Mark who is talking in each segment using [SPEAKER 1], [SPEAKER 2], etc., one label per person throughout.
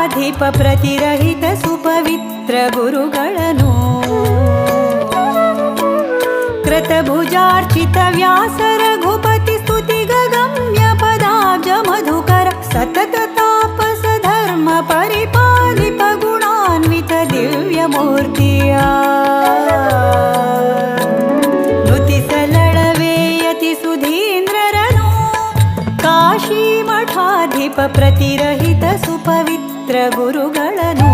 [SPEAKER 1] ಮಠಾಧಿಪ ಪ್ರತಿರಹಿತ ಸುಪವಿತ್ರ ಗುರುಗಳನ್ನು ಕೃತಭುಜಾರ್ಚಿತ ವ್ಯಾಸ ರಘುಪತಿ ಸ್ತುತಿಗಮ್ಯ ಪದಾಬ್ಜ ಮಧುಕರ ಸತತ ತಾಪಸ ಧರ್ಮ ಪರಿಪಾಲಿಪ ಗುಣಾನ್ವಿತ ದಿವ್ಯ ಮೂರ್ತಿಯ ನುತಿಸಲಳವೇಯತಿ ಸುಧೀಂದ್ರರನು ಕಾಶಿ ಮಠಾಧಿಪ ಪ್ರತಿರಹಿತ ಸುಪವಿತ್ರ ಗುರುಗಳನ್ನು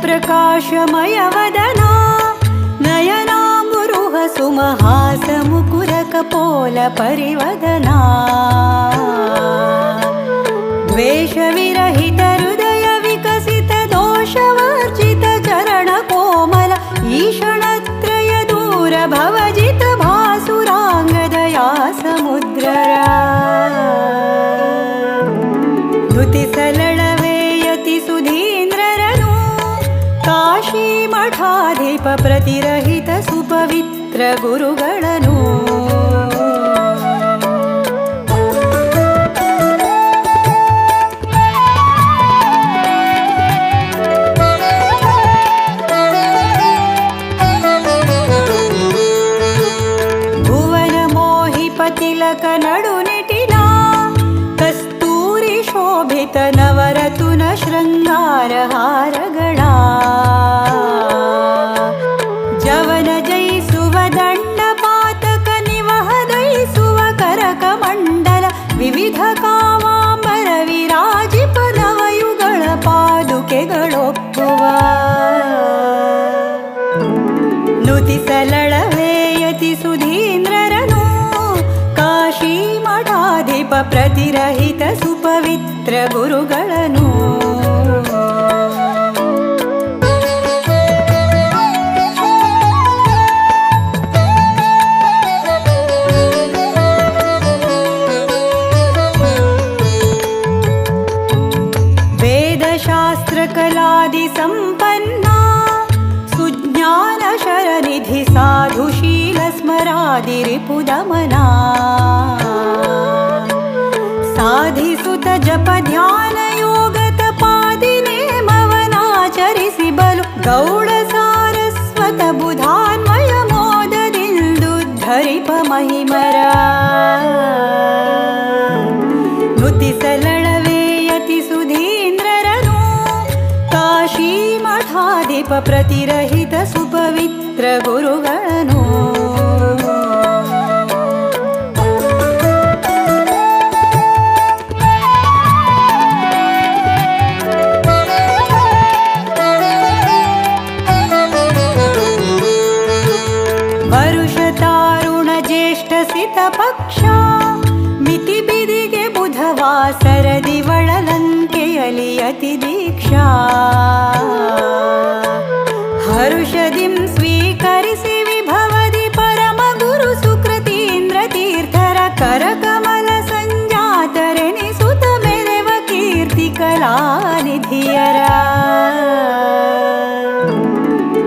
[SPEAKER 1] प्रकाशमय वदना नयनाम्बुरुह सुमहास मुकुर कपोल परिवदना द्वेष विरहित हृदय विकसित दोषवर्जित चरण कोमल ईषणत्रय दूर भवजित भासुरांगदया समुद्ररा नुतिसलळवेयति सुधींद्ररनु काशी मठाधिप प्रतिरहित सुपवित्र गुरुಗಳನ್ನು ಭುವನ ಮೋಹಿಪತಿಲಕ ನಡುನಿಟಿನ ಕಸ್ತೂರಿ ಶೋಭಿತ ನವರತುನ ಶೃಂಗಾರ ಹಾರಗಳ ಜವನ ಜಯಿಸುವ ದಂಡ ಪಾತಕ ನಿವಹದಯಿಸುವ ಕರಕ ಮಂಡಲ ವಿವಿಧ ಕಾಮಾಂಬರ ವಿರಾಜಿಪ ನವಯುಗಳ ಪಾದುಕೆಗಳೊಪ್ಪುವ ನುತಿಸಲಳವೇಯತಿ ಸುಧೀಂದ್ರರನು ಕಾಶಿ ಮಠಾಧಿಪ ಪ್ರತಿರಹಿತ ಸುಪವಿತ್ರ ಗುರುಗಳನ್ನು शास्त्रकलादि सम्पन्ना सुज्ञान शरनिधि साधुशील स्मरादि रिपुदमना साधिसुत जप ध्यान योगत पादिने मवनाचरिसि बलु गौड़ सारस्वत बुधान्वय मोददिन्दुद्धरिप महिमरा नुतिसलळवेयति सुधींद्ररनु काशी मठाधिप प्रतिरहित सुपवित्र गुरुಗಳನ್ನು ವರುಷ ತಾರುಣ ಜ್ಯೇಷ್ಠ ಸಿತ ಪಕ್ಷ ಮಿತಿ ಬಿದಿಗೆ ಬುಧವಾಸರ ದಿವಳಲಂಕೆಯಲಿ ಅತಿ ದೀಕ್ಷಾ ಹರುಷದಿಂ ಸ್ವೀಕರಿಸಿ ವಿಭವದಿ ಪರಮ ಗುರು ಸುಕೃತೀಂದ್ರ ತೀರ್ಥರ ಕರಕಮಲ ಸಂಜಾತರೆನಿಸುತ್ತ ಮೆರೆವ ಕೀರ್ತಿ ಕಲಾನಿಧಿಯರ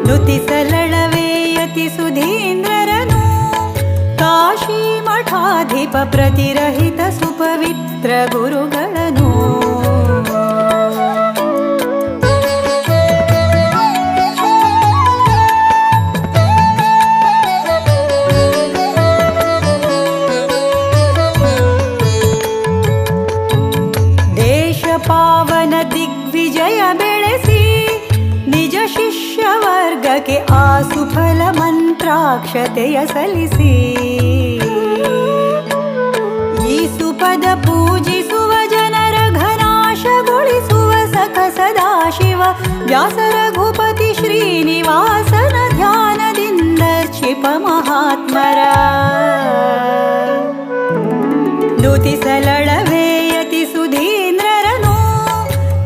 [SPEAKER 1] ನುತಿಸಲಳವೇಯತಿ ಸುಧೀಂದ್ರರನು ಕಾಶಿ ಮಠಾಧಿಪ ಪ್ರತಿರಹಿತ ಸುಪವಿತ್ರ ಗುರುಗಳನ್ನು ದೇಶ ಪಾವನ ದಿಗ್ವಿಜಯ ಬೆಳೆಸಿ ನಿಜ ಶಿಷ್ಯ ವರ್ಗಕ್ಕೆ ಆ ಸುಫಲ ಮಂತ್ರಾಕ್ಷತೆಯ ಸಲ್ಲಿಸಿ ಈ ಸುಪದ ಪೂಜಿಸುವ ಜನರ ಘನಾಶಗೊಳಿಸುವ ಸಖ ಸದಾಶಿವ ವ್ಯಾಸ ರಘುಪತಿ ಶ್ರೀನಿವಾಸನ ಧ್ಯಾನದಿಂದ ಕ್ಷಿಪ ಮಹಾತ್ಮರ ನುತಿಸಲಳವೇಯತಿ ಸುಧೀಂದ್ರರನು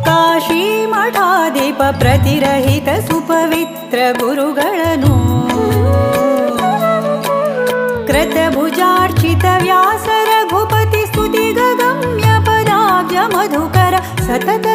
[SPEAKER 1] ಕಾಶಿ ಮಠಾಧಿಪ ಪ್ರತಿರಹಿತ ಸುಪವಿತ್ರ ಗುರುಗಳನ್ನು ಕೃತಭುಜಾರ್ಚಿತ ವ್ಯಾಸ ರಘುಪತಿ ಸ್ತುತಿಗಮ್ಯ ಪದಾಬ್ಜ ಮಧುಕರ ಸತತ